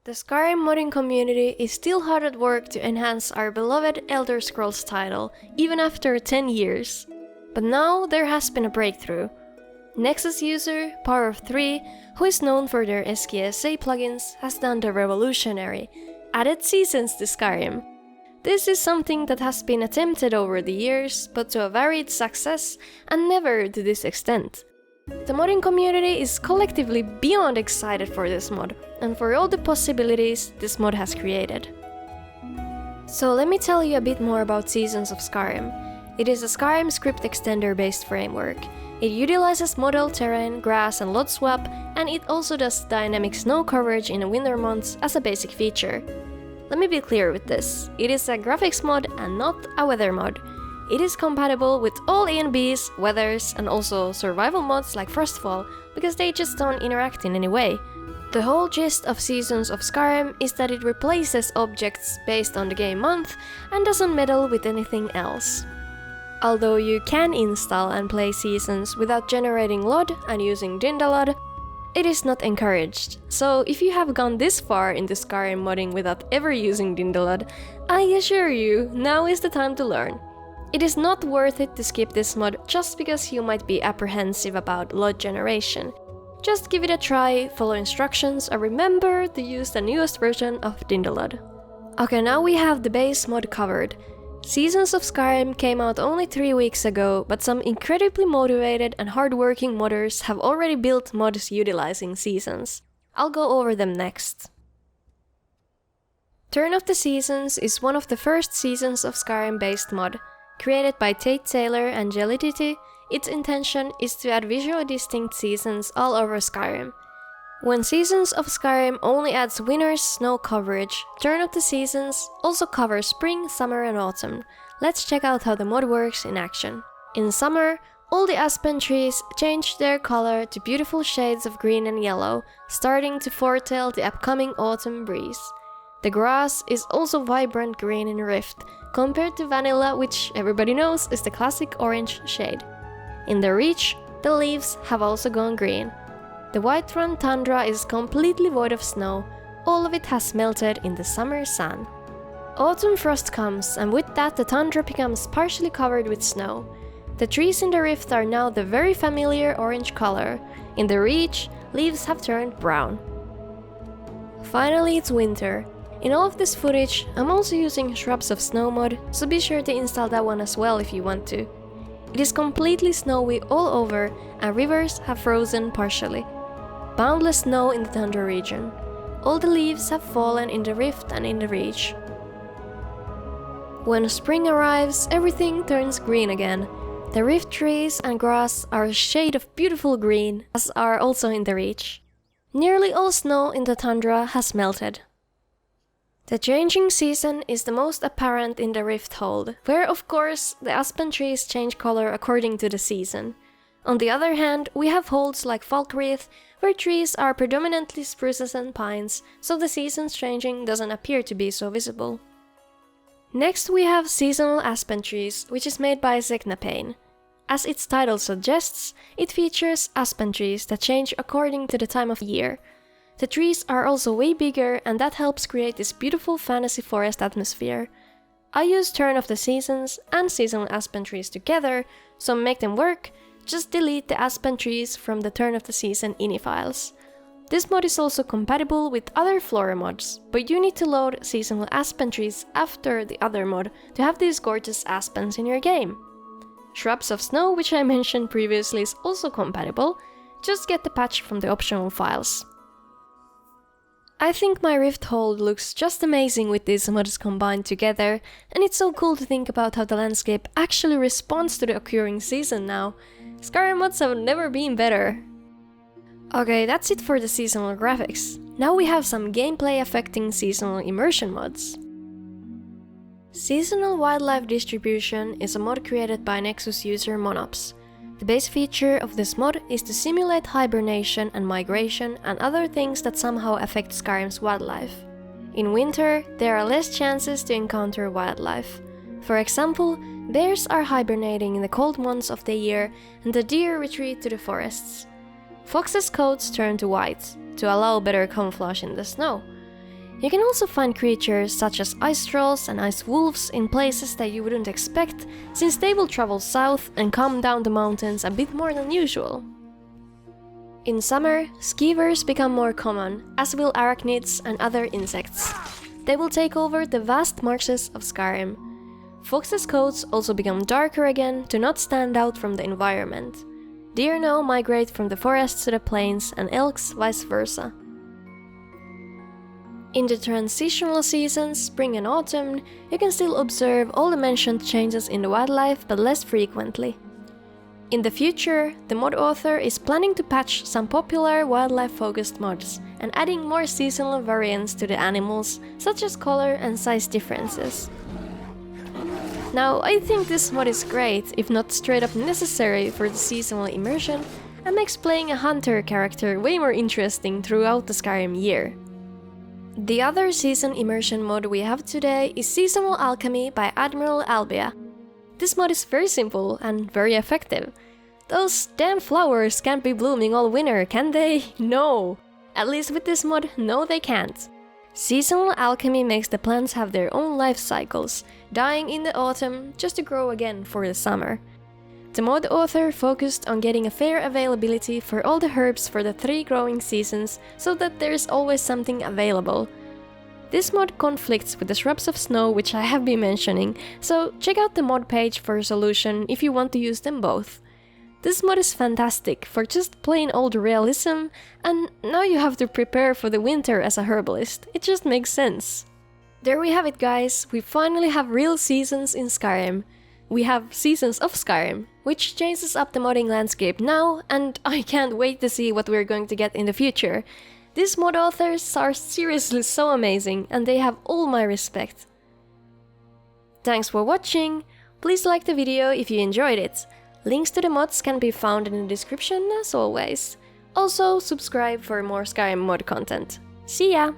The Skyrim modding community is still hard at work to enhance our beloved Elder Scrolls title, even after 10 years. But now there has been a breakthrough. Nexus user, Power of 3, who is known for their SKSA plugins, has done the revolutionary, added seasons to Skyrim. This is something that has been attempted over the years, but to a varied success, and never to this extent. The modding community is collectively beyond excited for this mod, and for all the possibilities this mod has created. So let me tell you a bit more about Seasons of Skyrim. It is a Skyrim script extender based framework. It utilizes model terrain, grass and lot swap, and it also does dynamic snow coverage in the winter months as a basic feature. Let me be clear with this, it is a graphics mod and not a weather mod. It is compatible with all AMDs, weathers, and also survival mods like Frostfall, because they just don't interact in any way. The whole gist of Seasons of Skyrim is that it replaces objects based on the game month and doesn't meddle with anything else. Although you can install and play Seasons without generating LOD and using Dindalod, it is not encouraged. So if you have gone this far into Skyrim modding without ever using Dindalod, I assure you, now is the time to learn. It is not worth it to skip this mod just because you might be apprehensive about LOD generation. Just give it a try, follow instructions, and remember to use the newest version of Dindalod. Okay, now we have the base mod covered. Seasons of Skyrim came out only 3 weeks ago, but some incredibly motivated and hardworking modders have already built mods utilizing Seasons. I'll go over them next. Turn of the Seasons is one of the first Seasons of Skyrim based mod. Created by Tate Taylor and Jellytitty, its intention is to add visually distinct seasons all over Skyrim. When Seasons of Skyrim only adds winter's snow coverage, Turn of the Seasons also covers spring, summer and autumn. Let's check out how the mod works in action. In summer, all the Aspen trees change their color to beautiful shades of green and yellow, starting to foretell the upcoming autumn breeze. The grass is also vibrant green in Rift, compared to Vanilla, which everybody knows is the classic orange shade. In the Reach, the leaves have also gone green. The Whiterun tundra is completely void of snow, all of it has melted in the summer sun. Autumn frost comes, and with that the tundra becomes partially covered with snow. The trees in the Rift are now the very familiar orange color. In the Reach, leaves have turned brown. Finally, it's winter. In all of this footage, I'm also using Shrubs of Snow mod, so be sure to install that one as well if you want to. It is completely snowy all over, and rivers have frozen partially. Boundless snow in the tundra region. All the leaves have fallen in the Rift and in the Reach. When spring arrives, everything turns green again. The Rift trees and grass are a shade of beautiful green, as are also in the Reach. Nearly all snow in the tundra has melted. The changing season is the most apparent in the Rift Hold, where of course the Aspen trees change color according to the season. On the other hand, we have holds like Falkreath, where trees are predominantly spruces and pines, so the seasons changing doesn't appear to be so visible. Next we have Seasonal Aspen Trees, which is made by Zegnapane. As its title suggests, it features aspen trees that change according to the time of year. The trees are also way bigger, and that helps create this beautiful fantasy forest atmosphere. I use Turn of the Seasons and Seasonal Aspen Trees together, so make them work, just delete the aspen trees from the Turn of the Season ini files. This mod is also compatible with other Flora mods, but you need to load Seasonal Aspen Trees after the other mod to have these gorgeous aspens in your game. Shrubs of Snow, which I mentioned previously, is also compatible, just get the patch from the optional files. I think my Rift Hold looks just amazing with these mods combined together, and it's so cool to think about how the landscape actually responds to the occurring season now. Skyrim mods have never been better. Okay, that's it for the seasonal graphics. Now we have some gameplay affecting seasonal immersion mods. Seasonal Wildlife Distribution is a mod created by Nexus user Monops. The base feature of this mod is to simulate hibernation and migration and other things that somehow affect Skyrim's wildlife. In winter, there are less chances to encounter wildlife. For example, bears are hibernating in the cold months of the year and the deer retreat to the forests. Foxes' coats turn to white, to allow better camouflage in the snow. You can also find creatures such as ice trolls and ice wolves in places that you wouldn't expect, since they will travel south and come down the mountains a bit more than usual. In summer, skeevers become more common, as will arachnids and other insects. They will take over the vast marshes of Skyrim. Foxes' coats also become darker again to not stand out from the environment. Deer now migrate from the forests to the plains, and elks vice versa. In the transitional seasons, spring and autumn, you can still observe all the mentioned changes in the wildlife, but less frequently. In the future, the mod author is planning to patch some popular wildlife-focused mods and adding more seasonal variants to the animals, such as color and size differences. Now, I think this mod is great, if not straight up necessary for the seasonal immersion, and makes playing a hunter character way more interesting throughout the Skyrim year. The other season immersion mod we have today is Seasonal Alchemy by Admiral Albia. This mod is very simple and very effective. Those damn flowers can't be blooming all winter, can they? No! At least with this mod, no they can't. Seasonal Alchemy makes the plants have their own life cycles, dying in the autumn just to grow again for the summer. The mod author focused on getting a fair availability for all the herbs for the 3 growing seasons so that there is always something available. This mod conflicts with the Shrubs of Snow, which I have been mentioning, so check out the mod page for a solution if you want to use them both. This mod is fantastic for just plain old realism, and now you have to prepare for the winter as a herbalist. It just makes sense. There we have it, guys. We finally have real seasons in Skyrim. We have Seasons of Skyrim, which changes up the modding landscape now, and I can't wait to see what we're going to get in the future. These mod authors are seriously so amazing, and they have all my respect. Thanks for watching. Please like the video if you enjoyed it. Links to the mods can be found in the description as always. Also, subscribe for more Skyrim mod content. See ya!